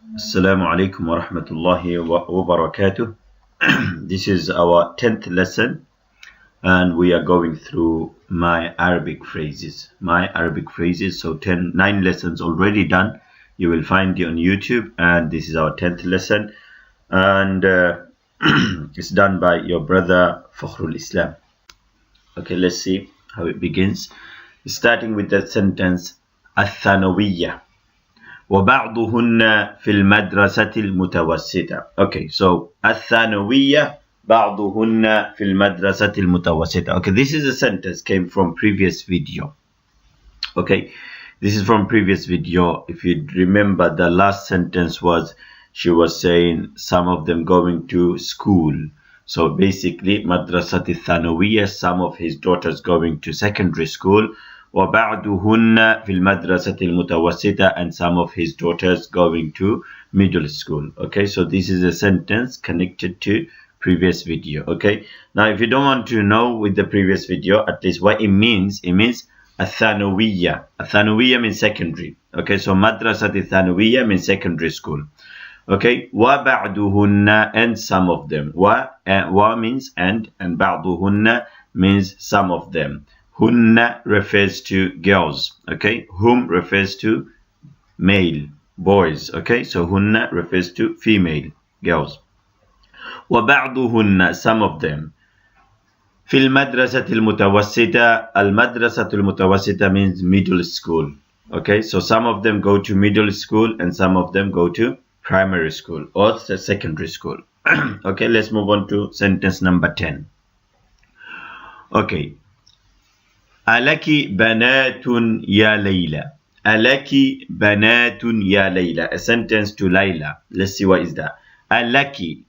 Assalamu alaikum wa rahmatullahi wa barakatuh. This is our 10th lesson and we are going through my Arabic phrases. So 9 lessons already done. You will find it on YouTube and this is our 10th lesson and it's done by your brother Fakhrul Islam. Okay, let's see how it begins. Starting with the sentence الثانوية وبعضهن في المدرسة المتوسطة. Okay, so الثانوية بعضهن في المدرسة المتوسطة. Okay, this is a sentence came from previous video. Okay, this is from previous video. If you remember, the last sentence was she was saying some of them going to school. So basically, madrasat al-thanawiyya, some of his daughters going to secondary school. وَبَعْدُهُنَّ فِي الْمَدْرَسَةِ الْمُتَوَسِّطَةِ, and some of his daughters going to middle school. Okay, so this is a sentence connected to previous video. Okay, now if you don't want to know with the previous video, at least what it means الثانوية. الثانوية means secondary. Okay, so madrasat al-thanawiyya means secondary school. Okay, وَبَعْدُهُنَّ, and some of them. Wa means and بَعْدُهُنَّ means some of them. Hunna refers to girls. Okay, hum refers to male, boys. Okay, so hunna refers to female, girls. وَبَعْضُهُنَّ, some of them. في المدرسة المتوسطة. المدرسة المتوسطة means middle school. Okay, so some of them go to middle school and some of them go to primary school or secondary school. Okay, let's move on to sentence number 10. Okay. ألكِ بنات يا ليلى. ألكِ بنات يا ليلى. A sentence to Layla. Let's see what is that. ألكِ,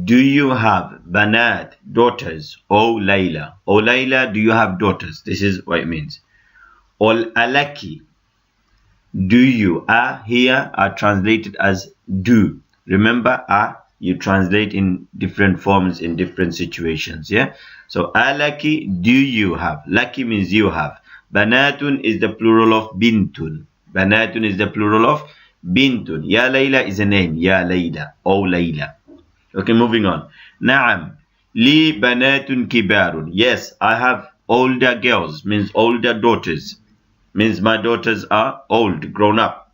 do you have banat, daughters? O Layla. O Layla, do you have daughters? This is what it means. Ol alaki, do you? A here are translated as do. Remember, you translate in different forms in different situations. Yeah. So alaki, do you have? Laki means you have. Banatun is the plural of bintun. Banatun is the plural of bintun. Ya Layla is a name. Ya Layla. O Layla. Okay, moving on. Naam. Li banatun kibarun. Yes, I have older girls. Means older daughters. Means my daughters are old, grown up.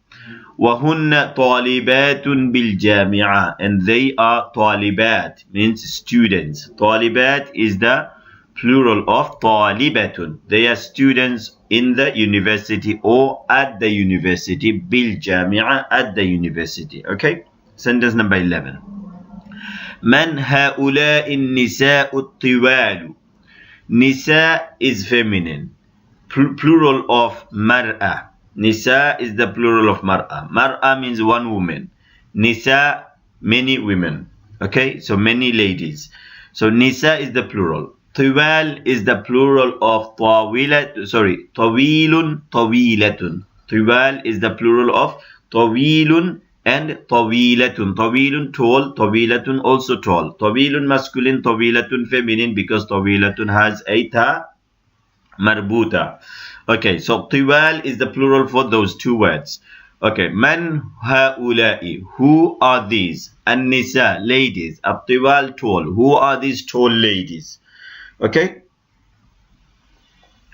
وَهُنَّ طَالِبَاتٌ بِالْجَامِعَةِ, and they are طالبات, means students. طالبات is the plural of طالبة. They are students in the university or at the university. بالجامعة, at the university. Okay, sentence number 11. من هؤلاء النساء الطوال. Nisa is feminine, plural of mar'a. Nisa is the plural of mar'a. Mar'a means one woman. Nisa, many women. Okay, so many ladies. So Nisa is the plural. Tiwal is the plural of tawilat. Sorry, tawilun, tawilatun. Tiwal is the plural of tawilun and tawilatun. Tawilun tall, tawilatun also tall. Tawilun masculine, tawilatun feminine, because tawilatun has a ta marbuta. Okay, so tiwal is the plural for those two words. Okay, man haula'i, who are these? An-nisa, ladies. At-tiwal, tall. Who are these tall ladies? Okay.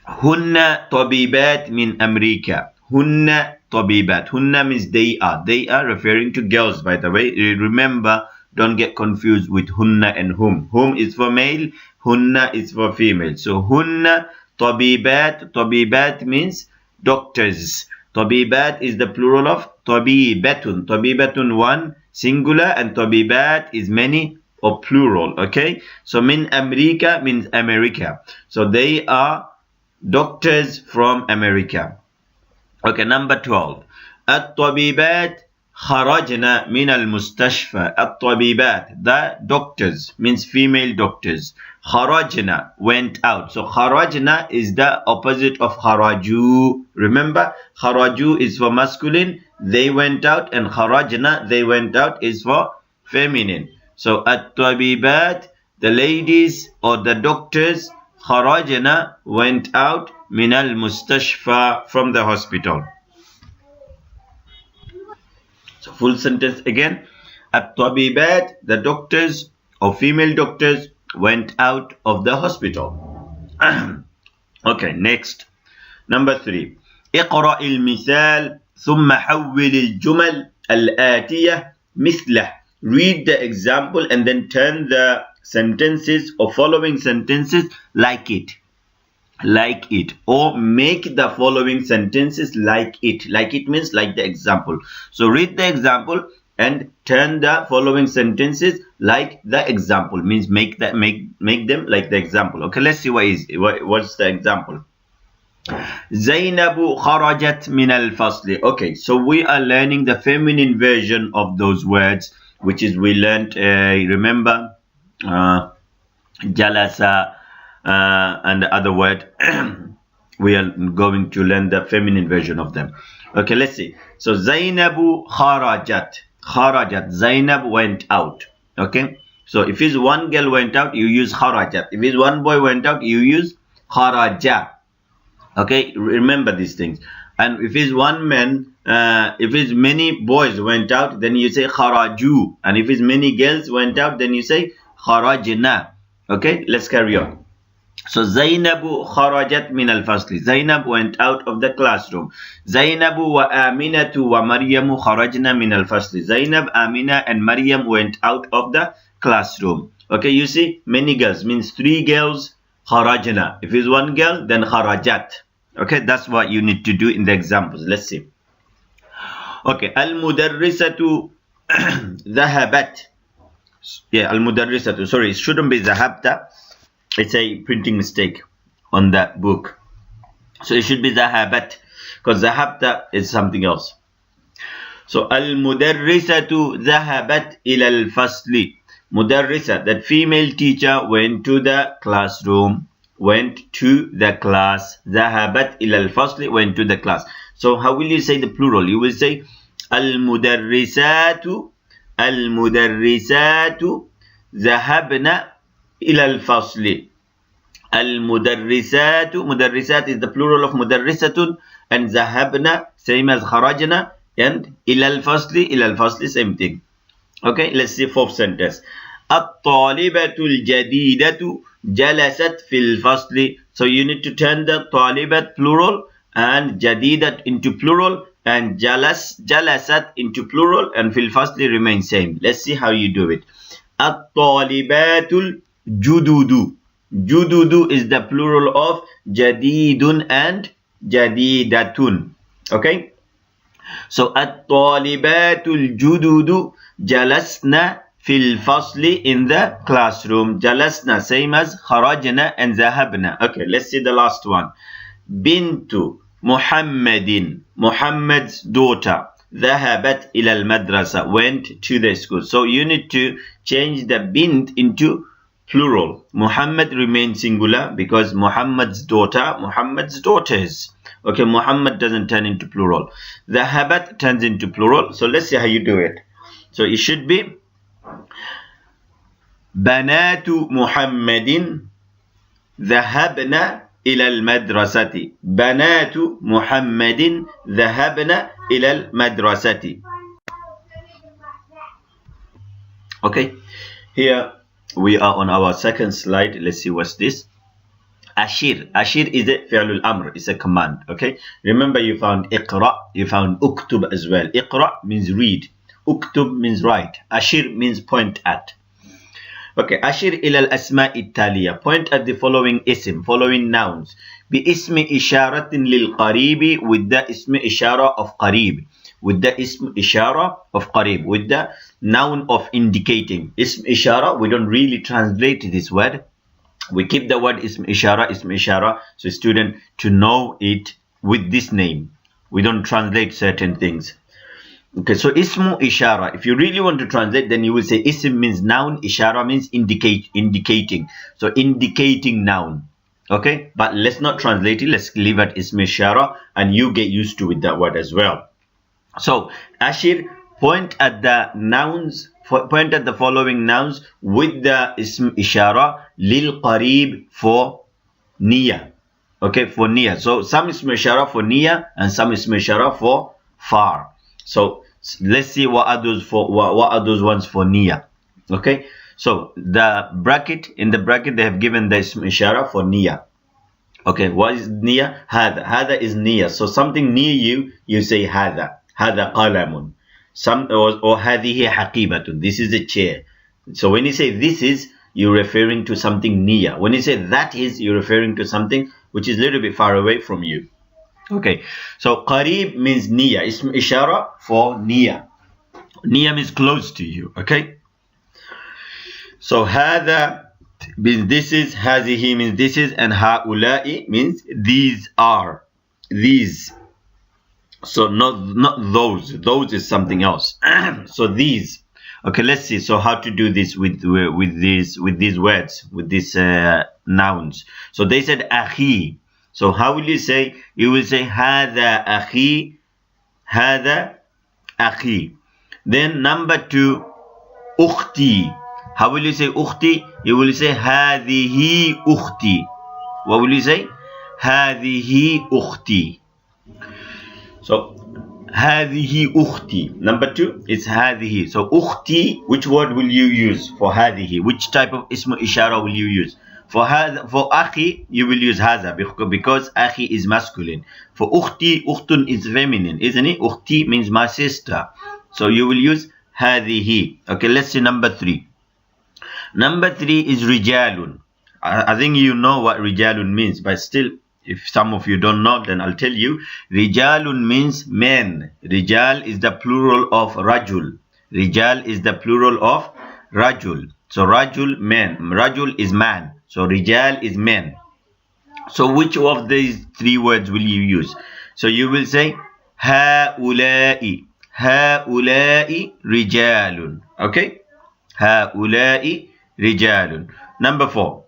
Hunna tabibat min America. Hunna tabibat. Hunna means they are. They are referring to girls, by the way. Remember, don't get confused with hunna and hum. Hum is for male. Hunna is for female. So hunna tabibat. Tabibat means doctors. Tabibat is the plural of tabibatun. Tabibatun one singular and tabibat is many or plural. Okay, so min America means America. So they are doctors from America. Okay, number 12. At-tabibat kharajna min al-mustashfa. At-tabibat, the doctors, means female doctors. Kharajna, went out. So kharajna is the opposite of kharaju. Remember, kharaju is for masculine, they went out, and kharajna, they went out, is for feminine. So at-tabibat, the ladies or the doctors, kharajna, went out, min al-mustashfa, from the hospital. So full sentence again. At-tabibat, the doctors or female doctors went out of the hospital. Okay, next. Number 3. اقرأ المثال ثم حول الجمل الآتية مثله. Read the example and then turn the sentences or following sentences like it. Like it, or make the following sentences like it. Like it means like the example. So read the example and turn the following sentences like the example. Means make them like the example. Okay, let's see what's the example. Zainabu kharajat min al-fasli. Okay, so we are learning the feminine version of those words, which is we learned, remember, jalasa, and the other word. We are going to learn the feminine version of them. Okay, let's see. So Zainabu kharajat. Kharajat. Zainab went out. Okay, so if it's one girl went out, you use kharajat. If it's one boy went out, you use kharaja. Okay, remember these things. And if it's one man, if it's many boys went out, then you say kharaju. And if it's many girls went out, then you say kharajna. Okay, let's carry on. So Zainabu kharajat min al-fasli. Zainab went out of the classroom. Zainabu wa Aminatu wa Maryamu kharajna min al-fasli. Zainab, Amina and Maryam went out of the classroom. Okay, you see, many girls means 3 girls, kharajna. If it's one girl, then kharajat. Okay, that's what you need to do in the examples. Let's see. Okay, al-mudarrisatu dhahabat. Yeah, al-mudarrisatu. Sorry, it shouldn't be dhahabta. It's a printing mistake on that book. So it should be dhahabat, because dhahabta is something else. So al-mudarrisatu dhahabat ila al-fasli. Mudarrisa, that female teacher, went to the classroom. Went to the class. Dhahabat ila al-fasli, went to the class. So how will you say the plural? You will say al-mudarrisatu. Al-mudarrisatu dhahabna ila al-fasli. Al-mudarrisatu. Mudarrisat is the plural of mudarrisatun, and dhahabna same as kharajna, and ila al-fasli. Ila al-fasli, same thing. Okay, let's see 4th sentence. الطالبة الجديدة جلست في الفصل. So you need to turn the طالبة plural and جديدة into plural, and جلست into plural, and في الفصل remain same. Let's see how you do it. الطالبات الجدد. جدد is the plural of جديد and جديدة. Okay, so الطالبات الجدد جلسنا في الفصل, in the classroom. جلسنا same as خرجنا and ذهبنا. Okay, let's see the last one. بنت محمد. Muhammad's daughter. ذهبت إلى المدرسة, went to the school. So you need to change the bint into plural. Muhammad remains singular because Muhammad's daughter, Muhammad's daughters. Okay, Muhammad doesn't turn into plural. ذهبت turns into plural. So let's see how you do it. So it should be بنات محمد ذهبنا إلى المدرسة. بنات محمد ذهبنا إلى المدرسة. Okay, here we are on our second slide. Let's see what's this. Ashir. Ashir is a fi'l al-amr. It's a command. Okay, remember you found iqra, you found uktub as well. Iqra means read. Uktub means write. Ashir means point at. Okay, ashir ila al-asma' al-taliya. Point at the following ism, following nouns. Bi ismi isharatin lil qaribi, with the ism ishara of qarib. With the ism ishara of qarib. With the noun of indicating. Ism ishara, we don't really translate this word. We keep the word ism ishara, so student to know it with this name. We don't translate certain things. Okay, so ismu ishara. If you really want to translate, then you will say ism means noun, ishara means indicating. So indicating noun. Okay, but let's not translate it. Let's leave it ism ishara, and you get used to with that word as well. So ashir, point at the nouns. Point at the following nouns with the ism ishara lil qarib, for near. Okay, for near. So some ism ishara for near and some ism ishara for far. So Let's see what are those for. What are those ones for niya? Okay. So the bracket, in the bracket they have given the ism ishara for niya. Okay, what is niya? Hada is niya. So something near you, you say hada qalamun. Or hadihi haqibatun. This is a chair. So when you say this is, you're referring to something near. When you say that is, you're referring to something which is a little bit far away from you. Okay, so qarib means niya. Ism ishara for niya. Niya means close to you. Okay, so hada means this is, hazihi means this is, and haula'i means these are. These. So not those. Those is something else. So these. Okay, let's see. So how to do this with these words, with these nouns. So they said akhi. So how will you say? You will say hada akhi, hada akhi. Then number 2, ukhti. How will you say ukhti? You will say hadihi ukhti. What will you say? Hadihi ukhti. So hadihi ukhti. Number 2 is hadihi. So ukhti, which word will you use for hadihi? Which type of ism ishara will you use? For akhi, you will use haza because akhi is masculine. For ukhti, ukhtun is feminine, isn't it? Ukhti means my sister. So you will use hadihi. Okay, let's see number 3. Number 3 is rijalun. I think you know what rijalun means, but still, if some of you don't know, then I'll tell you. Rijalun means men. Rijal is the plural of rajul. Rijal is the plural of rajul. So rajul, men. Rajul is man. So rijal is men. So which of these 3 words will you use? So you will say haula'i. Haula'i rijalun. Okay? Haula'i rijalun. Number 4.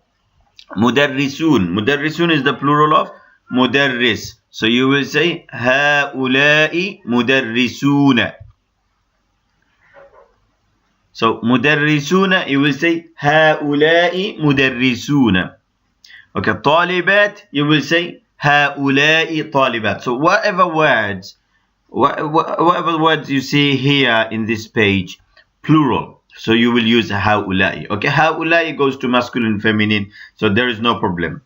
Mudarrisun. Mudarrisun is the plural of mudarris. So you will say haula'i mudarrisuna. So mudarrisuna, you will say haula'i mudarrisuna. Okay, talibat, you will say haula'i talibat. So whatever words you see here in this page, plural. So you will use haula'i. Okay, haula'i goes to masculine, feminine, so there is no problem.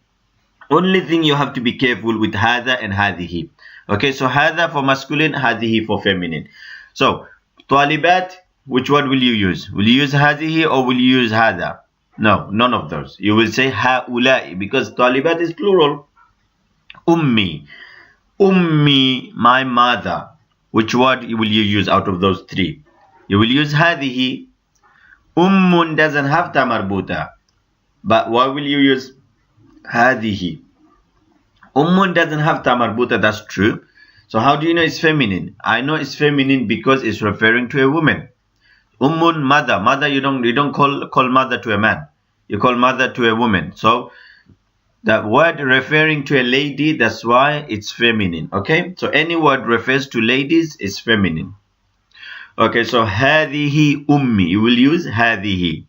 Only thing you have to be careful with hada and hadihi. Okay, so hada for masculine, hadihi for feminine. So talibat, which one will you use? Will you use hadihi or will you use hada? No, none of those. You will say haula'i because talibat is plural. Ummi. Ummi, my mother. Which word will you use out of those 3? You will use hadihi. Ummun doesn't have ta marbuta. But why will you use hadihi? Ummun doesn't have ta marbuta, that's true. So how do you know it's feminine? I know it's feminine because it's referring to a woman. Ummun, mother. Mother, you don't call mother to a man. You call mother to a woman. So the word referring to a lady, that's why it's feminine. Okay? So any word refers to ladies is feminine. Okay, so hadihi ummi. You will use hadihi.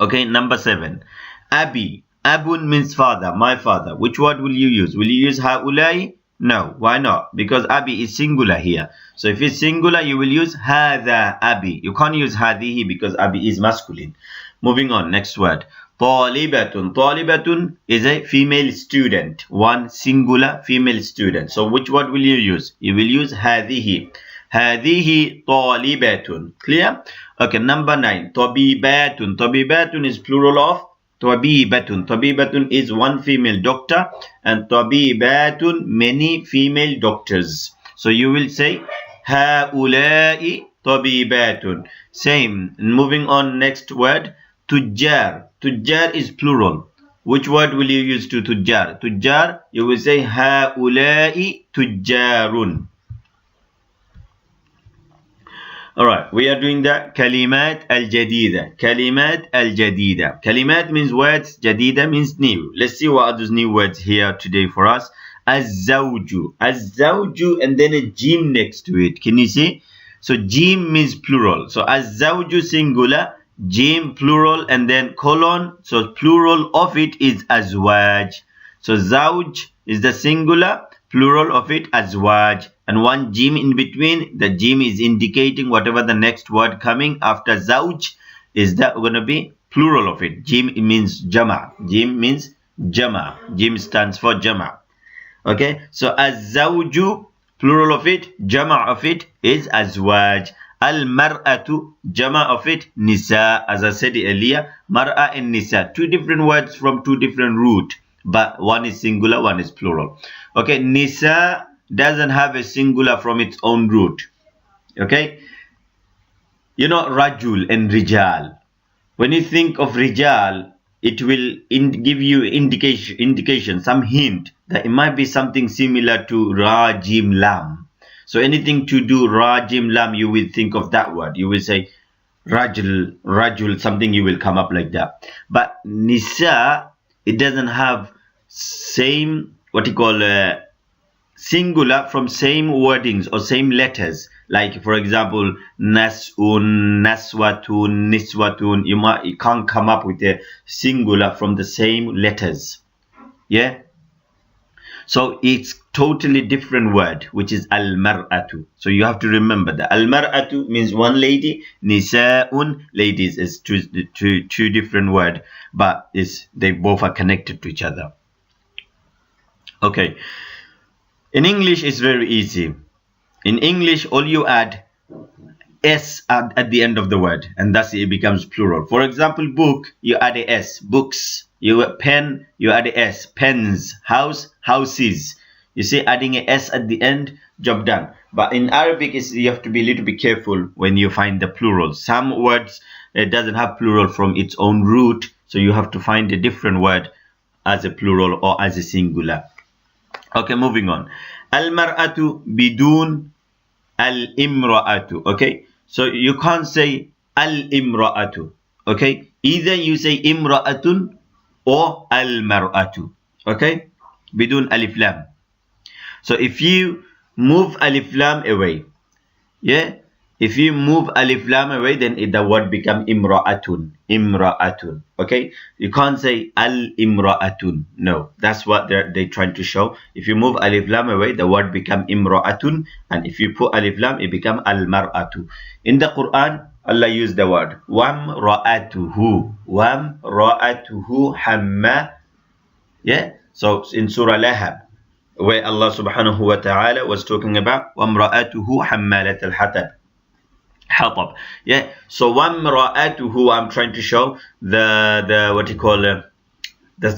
Okay, number 7. Abi. Abun means father, my father. Which word will you use? Will you use haulai? No. Why not? Because abi is singular here. So if it's singular, you will use hada abi. You can't use hadihi because abi is masculine. Moving on, next word. Talibatun. Talibatun is a female student. One singular female student. So which word will you use? You will use hadihi. Hadihi talibatun. Clear? Okay, number 9. Tabibatun. Tabibatun is plural of tabibatun. Tabibatun is one female doctor and tabibatun many female doctors. So you will say haula'i tabibatun. Same. Moving on, next word. Tujjar. Tujjar is plural. Which word will you use to tujjar? Tujjar, you will say haula'i tujjarun. Alright, we are doing the kalimat al-jadida. Kalimat al-jadida. Kalimat means words, jadida means new. Let's see what are those new words here today for us. Az-zawju. Az-zawju and then a jim next to it. Can you see? So jim means plural. So az-zawju singular, jim plural, and then colon. So plural of it is azwaj. So zawj is the singular, plural of it azwaj. and one jim in between. The jim is indicating whatever the next word coming after zawj is that going to be plural of it. Jim means jama. Jim means jama. Jim stands for jama. Okay, so az-zawju, plural of it, jama of it is azwaj. Al-mar'atu, jama of it, nisa. As I said earlier, mar'a and nisa, two different words from two different root, but one is singular, one is plural. Okay, nisa doesn't have a singular from its own root. Okay, you know rajul and rijal. When you think of rijal, it will give you indication, some hint that it might be something similar to ra jim lam. So anything to do ra jim lam, you will think of that word. You will say rajul, something you will come up like that. But nisa, it doesn't have same singular from same wordings or same letters. Like for example, nas'un, naswatun, niswatun. You can't come up with a singular from the same letters. Yeah. So it's totally different word, which is al-mar'atu. So you have to remember that al-mar'atu means one lady, nisa'un, ladies, is two different word, but they both are connected to each other. Okay. In English, it's very easy. In English, all you add s at the end of the word, and thus it becomes plural. For example, book, you add a s, books. You pen, you add a s, pens. House, houses. You see, adding a s at the end, job done. But in Arabic, you have to be a little bit careful when you find the plural. Some words, it doesn't have plural from its own root, so you have to find a different word as a plural or as a singular. Okay, moving on. Al-mar'atu bidun al-imra'atu. Okay, so you can't say al-imra'atu. Okay, either you say imra'atun or al-mar'atu. Okay, bidun alif lam. So if you move alif lam away, yeah, if you move alif lam away, then the word become imra'atun. Imra'atun. Okay, you can't say al-imra'atun. No, that's what they're trying to show. If you move alif lam away, the word become imra'atun, and if you put alif lam, it become al-mar'atu. In the Quran, Allah used the word wamra'atuhu, wamra'atuhu hamma. Yeah, so in Surah Lahab, where Allah subhanahu wa ta'ala was talking about wamra'atuhu hammalat al-hatab. Hatab. Yeah, so wamra'atuhu, I'm trying to show the what you call the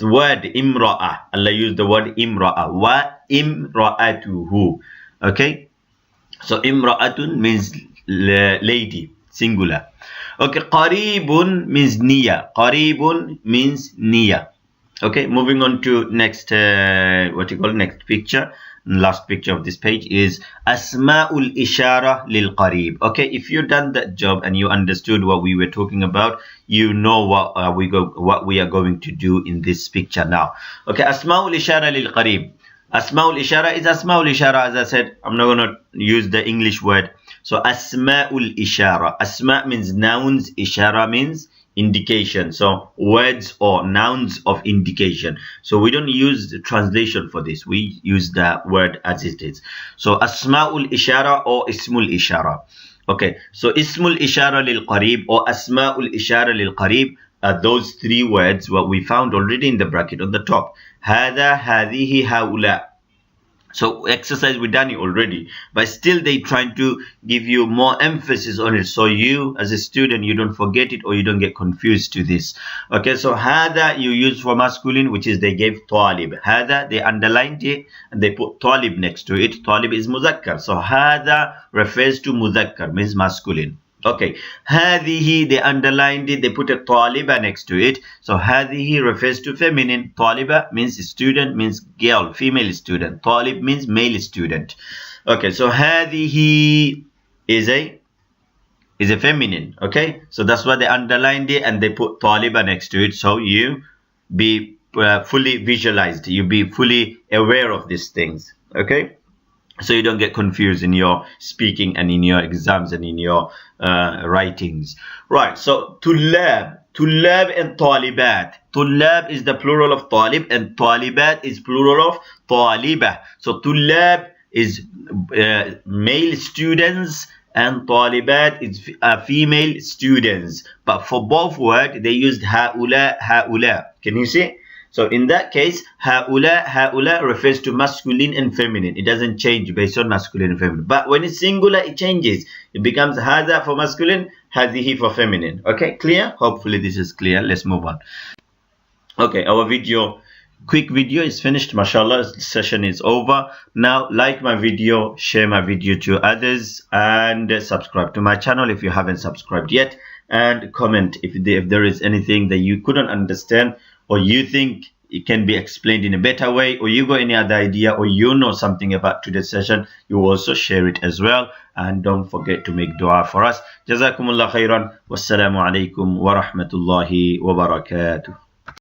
word imra'a. Allah used the word imra'a. Wa imra'atuhu. Okay, so imra'atun means lady, singular. Okay, qaribun means niya. Qaribun means niya. Okay, moving on to next next picture. Last picture of this page is asma'ul ishara lil qarib. Okay, if you done that job and you understood what we were talking about, you know what we are going to do in this picture now. Okay, asma'ul ishara lil qarib. Asma'ul ishara is asma'ul ishara. As I said, I'm not going to use the English word. So asma'ul ishara. Asma means nouns, ishara means indication. So words or nouns of indication. So we don't use the translation for this. We use the word as it is. So asma'ul ishara or ismul ishara. Okay, so ismul ishara lil qarib or asma'ul ishara lil qarib are those three words what we found already in the bracket on the top. Hada, hadihi, haula. So exercise, we done it already, but still they trying to give you more emphasis on it, so you as a student, you don't forget it or you don't get confused to this. Okay, so hada you use for masculine, which is they gave talib. Hada, they underlined it and they put talib next to it. Talib is muzakkar, so hada refers to muzakkar, means masculine. Okay, hadihi, they underlined it, they put a taliba next to it. So hadihi refers to feminine. Taliba means student, means girl, female student. Talib means male student. Okay, so hadihi is a feminine. Okay, so that's why they underlined it and they put taliba next to it, so you be fully visualized, you be fully aware of these things. Okay, so you don't get confused in your speaking and in your exams and in your writings. Right, so tullab and talibat. Tullab is the plural of talib and talibat is plural of talibah. So tullab is male students, and طالبات is female students. But for both words, they used هؤلاء هؤلاء. Can you see? So in that case, هؤلاء هؤلاء refers to masculine and feminine. It doesn't change based on masculine and feminine. But when it's singular, it changes. It becomes هذا for masculine, هذه for feminine. Okay, clear? Hopefully this is clear. Let's move on. Okay, our quick video is finished. Mashallah, session is over. Now like my video, share my video to others, and subscribe to my channel if you haven't subscribed yet, and comment if there is anything that you couldn't understand, or you think it can be explained in a better way, or you got any other idea, or you know something about today's session, you also share it as well. And don't forget to make dua for us. Jazakumullah khairan. Wassalamu alaikum wa rahmatullahi wa barakatuh.